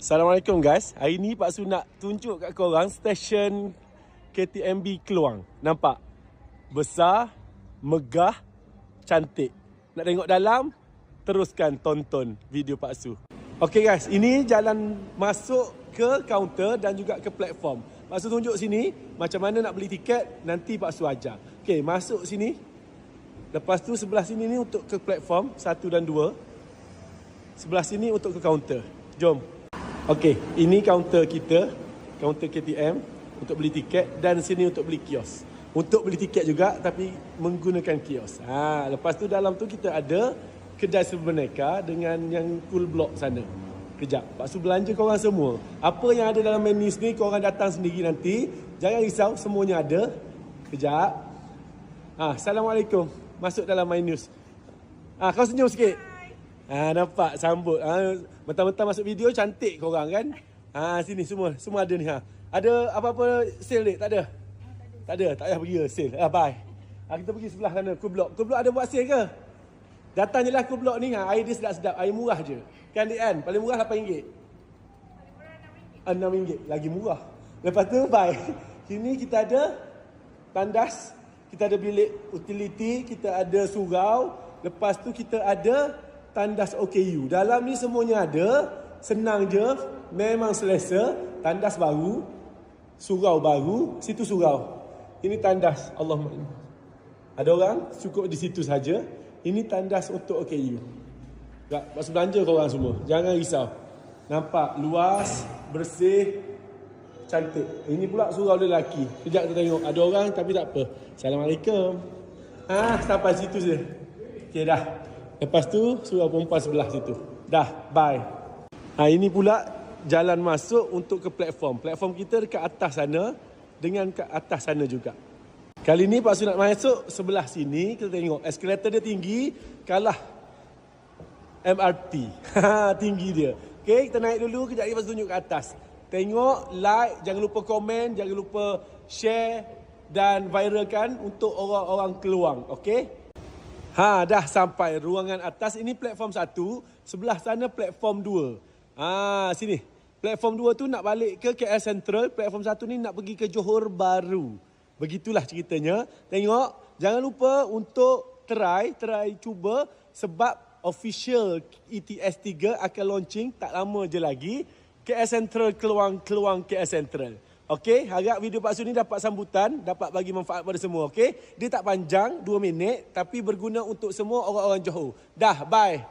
Assalamualaikum guys. Hari ni Pak Su nak tunjuk kat korang stesen KTMB Keluang. Nampak? Besar, megah, cantik. Nak tengok dalam? Teruskan tonton video Pak Su. Okey guys, ini jalan masuk ke kaunter dan juga ke platform. Pak Su tunjuk sini macam mana nak beli tiket, nanti Pak Su ajar. Okey, masuk sini. Lepas tu sebelah sini ni untuk ke platform 1 dan 2. Sebelah sini untuk ke kaunter. Jom. Okey, ini kaunter kita, kaunter KTM untuk beli tiket dan sini untuk beli kios. Untuk beli tiket juga tapi menggunakan kios. Lepas tu dalam tu kita ada kedai Serberneka dengan yang cool block sana. Kejap, Pak Su belanja korang semua. Apa yang ada dalam menu ni korang datang sendiri nanti. Jangan risau, semuanya ada. Kejap. Assalamualaikum. Masuk dalam menu. Kau senyum sikit. Nampak sambut. Mentang-mentang masuk video cantik korang kan. Sini semua ada ni. Ada apa-apa sale dek? Tak ada. Tak payah pergi sale. Bye. Kita pergi sebelah sana cool block. Cool block ada buat sale ke? Datang je lah cool block ni. Air dia sedap-sedap. Air murah je. Kan dek kan? Paling murah RM8. RM6. Lagi murah. Lepas tu bye. Sini kita ada tandas. Kita ada bilik utility. Kita ada surau. Lepas tu kita ada tandas OKU. Dalam ni semuanya ada. Senang je. Memang selesa. Tandas baru. Surau baru. Situ surau. Ini tandas. Allahumma. Ada orang cukup di situ saja. Ini tandas untuk OKU. Pak Su belanja korang semua. Jangan risau. Nampak luas, bersih, cantik. Ini pula surau lelaki. Sekejap kita tengok. Ada orang tapi tak apa. Assalamualaikum. Sampai situ je. Okey dah. Lepas tu surau perempuan sebelah situ. Dah, bye. Ini pula jalan masuk untuk ke platform. Platform kita dekat atas sana dengan kat atas sana juga. Kali ni Pak Su nak masuk sebelah sini. Kita tengok eskalator dia tinggi, kalah MRT. Tinggi dia. Okey, kita naik dulu, kejap lagi Pak Su tunjuk ke atas. Tengok, like, jangan lupa komen, jangan lupa share dan viralkan untuk orang-orang Keluang. Okey? Dah sampai ruangan atas. Ini platform 1, sebelah sana platform 2. Sini. Platform 2 tu nak balik ke KL Central, platform 1 ni nak pergi ke Johor Bahru. Begitulah ceritanya. Tengok, jangan lupa untuk try cuba sebab official ETS 3 akan launching tak lama je lagi. KL Central Keluang KL Central. Okey, harap video Pak Su ni dapat sambutan, dapat bagi manfaat pada semua. Okey, dia tak panjang, 2 minit tapi berguna untuk semua orang-orang Johor. Dah, bye.